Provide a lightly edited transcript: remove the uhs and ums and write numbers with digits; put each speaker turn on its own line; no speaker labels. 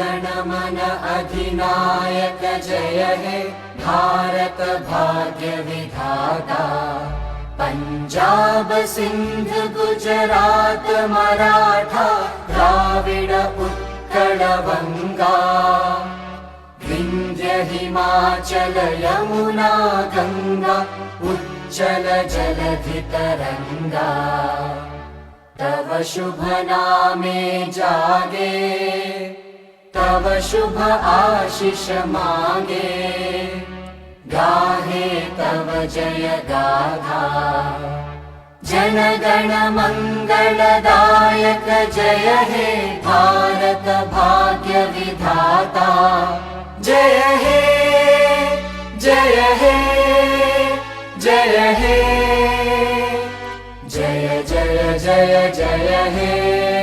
गण मन अधिनायक जय हे भारत भाग्य विधाता। पंजाब सिंध गुजरात मराठा द्राविड उत्कल वंगा। विंध्य हिमाचल यमुना गंगा उच्चल जलधि तरंगा। तव शुभ नामे जागे तव शुभ आशीष मांगे। गाहे तव जय गाथा जन गण मंगलदायक जय हे भारत भाग्य विधाता। जय हे जय हे जय हे जय जय जय जय हे।